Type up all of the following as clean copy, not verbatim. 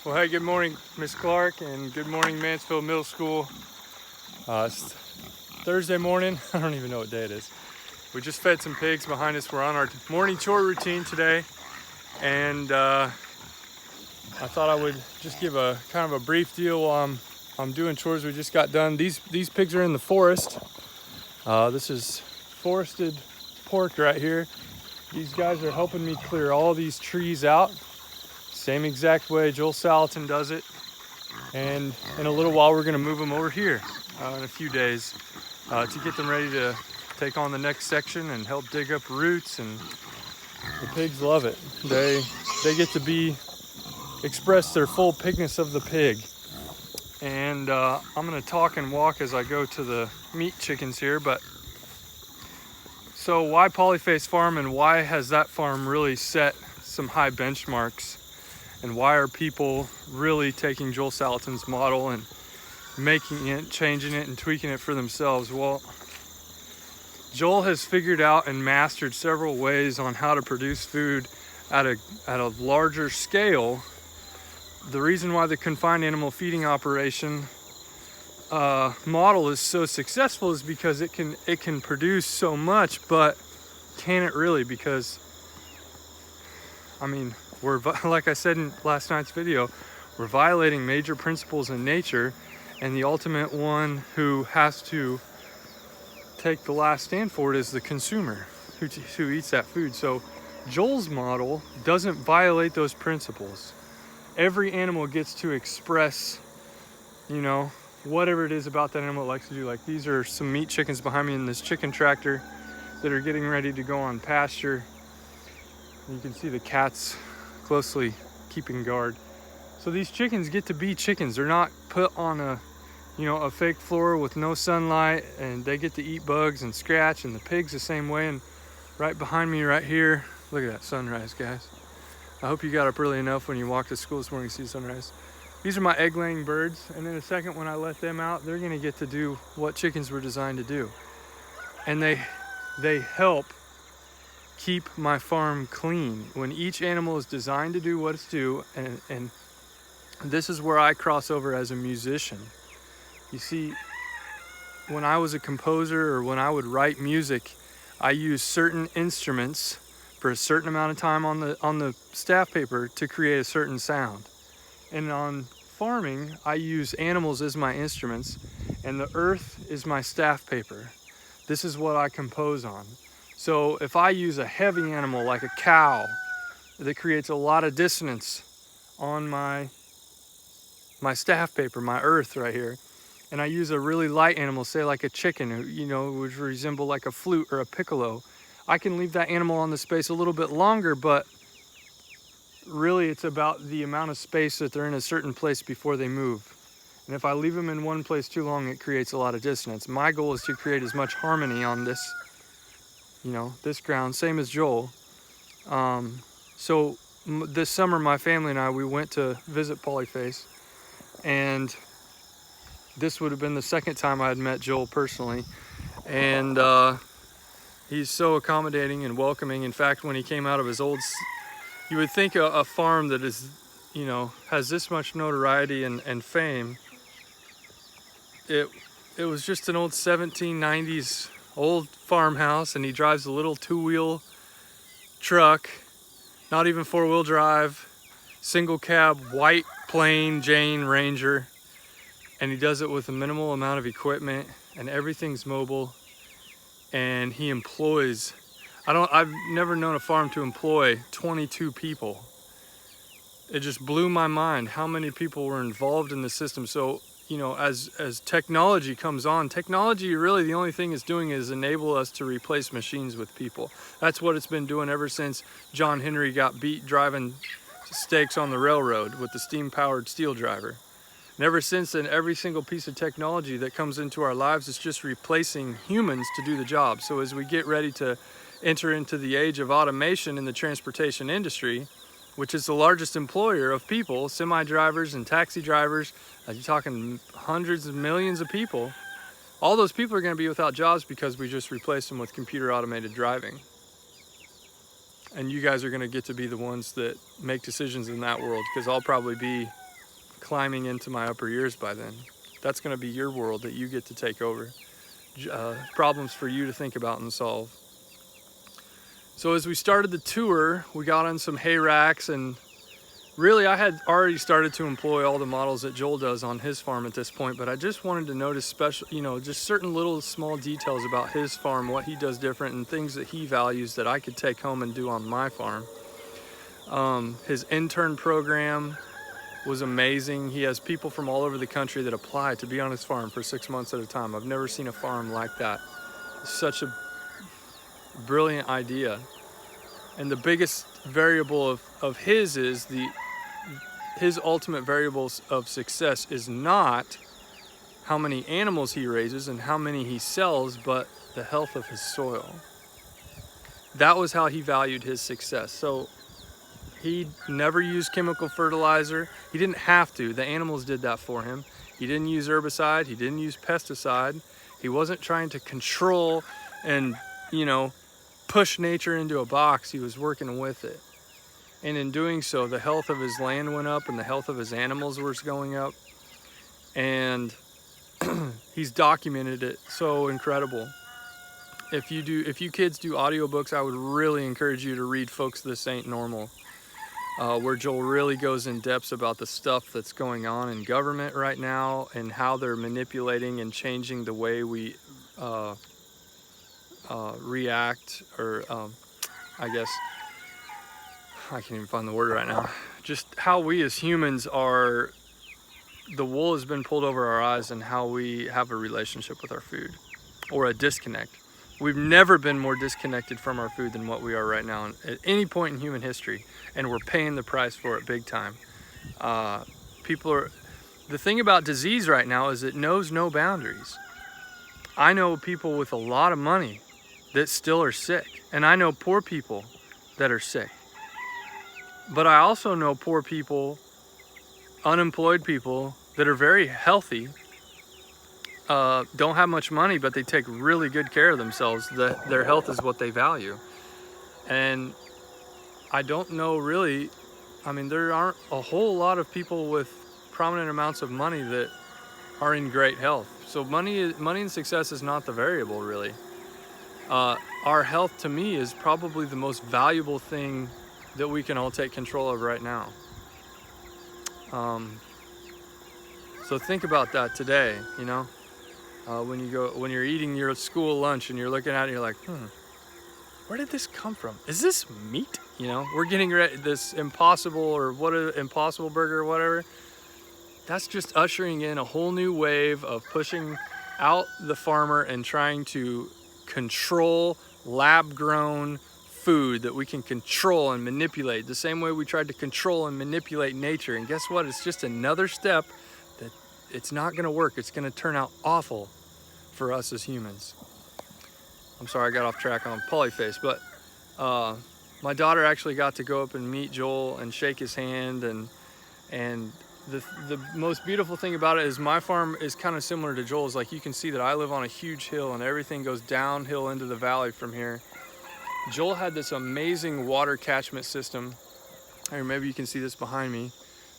Well, hey, good morning, Miss Clark, and good morning, Mansfield Middle School. It's Thursday morning. I don't even know what day it is. We just fed some pigs behind us. We're on our morning chore routine today, and I thought I would just give a kind of a brief deal while I'm doing chores. We just got done. These pigs are in the forest. This is forested pork right here. These guys are helping me clear all these trees out. Same exact way Joel Salatin does it. And in a little while, we're gonna move them over here in a few days to get them ready to take on the next section and help dig up roots. And the pigs love it. They get to express their full pigness of the pig. And I'm gonna talk and walk as I go to the meat chickens here. But so why Polyface Farm, and why has that farm really set some high benchmarks? And why are people really taking Joel Salatin's model and making it, changing it, and tweaking it for themselves? Well, Joel has figured out and mastered several ways on how to produce food at a larger scale. The reason why the confined animal feeding operation model is so successful is because it can produce so much, but can it really? Because I mean, like I said in last night's video, we're violating major principles in nature, and the ultimate one who has to take the last stand for it is the consumer who eats that food. So Joel's model doesn't violate those principles. Every animal gets to express, whatever it is about that animal it likes to do. Like, these are some meat chickens behind me in this chicken tractor that are getting ready to go on pasture. You can see the cats closely keeping guard. So these chickens get to be chickens. They're not put on a fake floor with no sunlight, and they get to eat bugs and scratch. And the pigs the same way. And right behind me right here, look at that sunrise, guys. I hope you got up early enough when you walked to school this morning to see sunrise. These are my egg laying birds, and in a second when I let them out, they're gonna get to do what chickens were designed to do. And they help keep my farm clean. When each animal is designed to do what it's due, and this is where I cross over as a musician. You see, when I was a composer, or when I would write music, I used certain instruments for a certain amount of time on the staff paper to create a certain sound. And on farming, I use animals as my instruments, and the earth is my staff paper. This is what I compose on. So if I use a heavy animal like a cow that creates a lot of dissonance on my staff paper, my earth right here, and I use a really light animal, say like a chicken, which resemble like a flute or a piccolo, I can leave that animal on the space a little bit longer, but really it's about the amount of space that they're in a certain place before they move. And if I leave them in one place too long, it creates a lot of dissonance. My goal is to create as much harmony on this ground, same as Joel. So this summer, my family and I, we went to visit Polyface, and this would have been the second time I had met Joel personally. And he's so accommodating and welcoming. In fact, when he came out of his you would think a farm that is, has this much notoriety and fame, it was just an old 1790s old farmhouse, and he drives a little two-wheel truck, not even four-wheel drive, single cab, white plain Jane Ranger, and he does it with a minimal amount of equipment, and everything's mobile. And he employs, I've never known a farm to employ 22 people. It just blew my mind how many people were involved in the system. So, as technology comes on, technology really, the only thing it's doing is enable us to replace machines with people. That's what it's been doing ever since John Henry got beat driving stakes on the railroad with the steam-powered steel driver. And ever since then, every single piece of technology that comes into our lives is just replacing humans to do the job. So as we get ready to enter into the age of automation in the transportation industry, which is the largest employer of people, semi-drivers and taxi drivers, you're talking hundreds of millions of people, all those people are going to be without jobs because we just replaced them with computer automated driving. And you guys are going to get to be the ones that make decisions in that world, because I'll probably be climbing into my upper years by then. That's going to be your world that you get to take over. Problems for you to think about and solve. So as we started the tour, we got on some hay racks, and really I had already started to employ all the models that Joel does on his farm at this point, but I just wanted to notice special, just certain little small details about his farm, what he does different, and things that he values that I could take home and do on my farm. His intern program was amazing. He has people from all over the country that apply to be on his farm for 6 months at a time. I've never seen a farm like that. Such a brilliant idea. And the biggest variable of his is his ultimate variables of success is not how many animals he raises and how many he sells, but the health of his soil. That was how he valued his success. So he never used chemical fertilizer. He didn't have to. The animals did that for him. He didn't use herbicide. He didn't use pesticide. He wasn't trying to control and, push nature into a box. He was working with it. And in doing so, the health of his land went up and the health of his animals was going up. And he's documented it so incredible. If you kids do audiobooks, I would really encourage you to read Folks This Ain't Normal, where Joel really goes in depth about the stuff that's going on in government right now and how they're manipulating and changing the way we react, or I guess I can't even find the word right now. Just how we as humans are, the wool has been pulled over our eyes, and how we have a relationship with our food, or a disconnect. We've never been more disconnected from our food than what we are right now at any point in human history, and we're paying the price for it big time. The thing about disease right now is it knows no boundaries. I know people with a lot of money that still are sick, and I know poor people that are sick. But I also know poor people, unemployed people that are very healthy, don't have much money, but they take really good care of themselves. Their health is what they value. And I don't know really, there aren't a whole lot of people with prominent amounts of money that are in great health. So money and success is not the variable, really. Our health, to me, is probably the most valuable thing that we can all take control of right now. So think about that today, when you're eating your school lunch and you're looking at it, you're like, where did this come from? Is this meat? We're getting this Impossible, or Impossible Burger or whatever. That's just ushering in a whole new wave of pushing out the farmer and trying to control lab-grown food that we can control and manipulate the same way we tried to control and manipulate nature. And guess what? It's just another step that it's not going to work. It's going to turn out awful for us as humans. I'm sorry I got off track on Polyface, but my daughter actually got to go up and meet Joel and shake his hand, and the most beautiful thing about it is my farm is kind of similar to Joel's. Like, you can see that I live on a huge hill and everything goes downhill into the valley from here. Joel had this amazing water catchment system, or maybe you can see this behind me,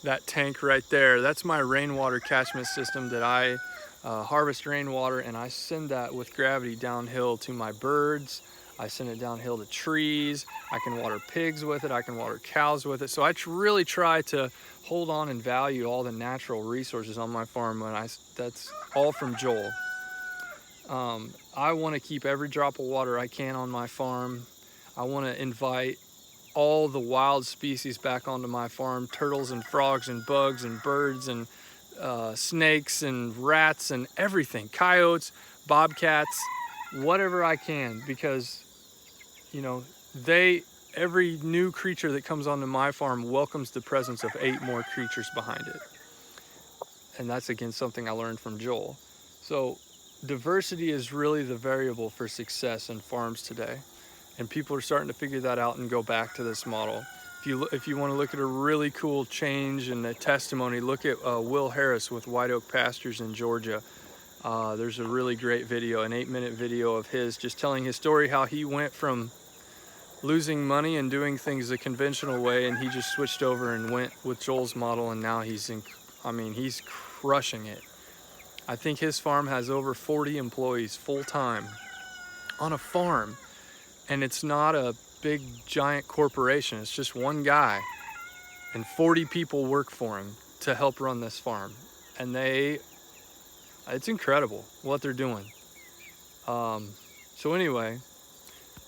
that tank right there. That's my rainwater catchment system that I harvest rainwater, and I send that with gravity downhill to my birds. I send it downhill to trees. I can water pigs with it. I can water cows with it. So I really try to hold on and value all the natural resources on my farm. That's all from Joel. I want to keep every drop of water I can on my farm. I want to invite all the wild species back onto my farm: turtles and frogs and bugs and birds and snakes and rats and everything, coyotes, bobcats, whatever I can, because every new creature that comes onto my farm welcomes the presence of 8 more creatures behind it. And that's, again, something I learned from Joel. So diversity is really the variable for success in farms today, and people are starting to figure that out and go back to this model. If you want to look at a really cool change and a testimony, look at Will Harris with White Oak Pastures in Georgia. There's a really great video, an 8-minute video of his, just telling his story, how he went from losing money and doing things the conventional way, and he just switched over and went with Joel's model, and now he's I mean, he's crushing it. I think his farm has over 40 employees full-time on a farm, and it's not a big giant corporation. It's just one guy, and 40 people work for him to help run this farm, and it's incredible what they're doing. So anyway,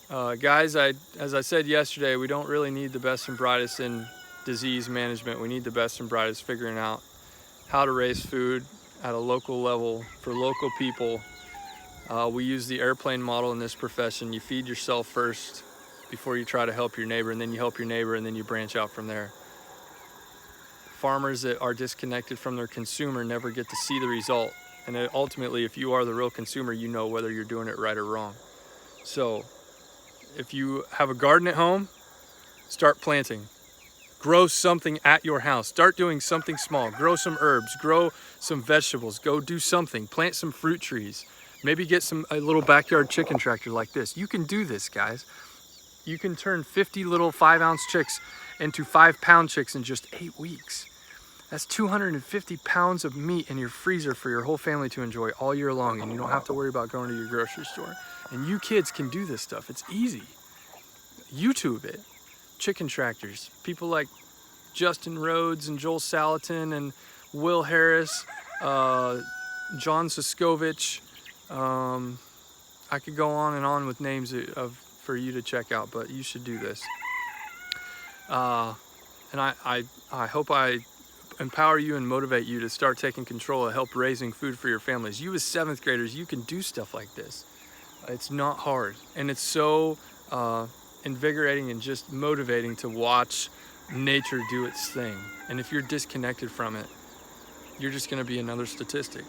guys, as I said yesterday, we don't really need the best and brightest in disease management. We need the best and brightest figuring out how to raise food at a local level for local people. We use the airplane model in this profession. You feed yourself first before you try to help your neighbor, and then you help your neighbor, and then you branch out from there. Farmers that are disconnected from their consumer never get to see the result. And ultimately, if you are the real consumer, you know whether you're doing it right or wrong. So if you have a garden at home, start planting. Grow something at your house. Start doing something small. Grow some herbs, grow some vegetables, go do something. Plant some fruit trees. Maybe get a little backyard chicken tractor like this. You can do this, guys. You can turn 50 little 5-ounce chicks into 5-pound chicks in just 8 weeks. That's 250 pounds of meat in your freezer for your whole family to enjoy all year long, and you don't have to worry about going to your grocery store. And you kids can do this stuff. It's easy. YouTube it. Chicken tractors. People like Justin Rhodes and Joel Salatin and Will Harris, John Soskovich. I could go on and on with names for you to check out, but you should do this. And I hope I empower you and motivate you to start taking control of help raising food for your families. You as 7th graders, you can do stuff like this. It's not hard, and it's so invigorating and just motivating to watch nature do its thing. And if you're disconnected from it, you're just going to be another statistic.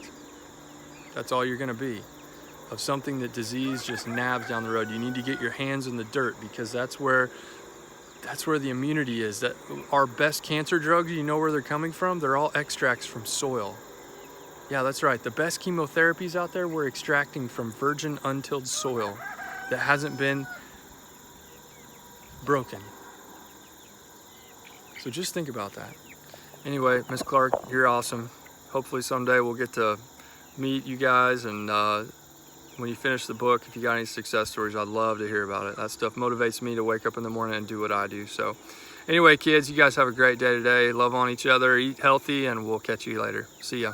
That's all you're going to be, of something that disease just nabs down the road. You need to get your hands in the dirt, because that's where the immunity is. That our best cancer drugs, you know where they're coming from? They're all extracts from soil. Yeah, that's right. The best chemotherapies out there, we're extracting from virgin, untilled soil that hasn't been broken. So just think about that. Anyway, Miss Clark, you're awesome. Hopefully someday we'll get to meet you guys, and when you finish the book, if you got any success stories, I'd love to hear about it. That stuff motivates me to wake up in the morning and do what I do. So anyway, kids, you guys have a great day today. Love on each other, eat healthy, and we'll catch you later. See ya.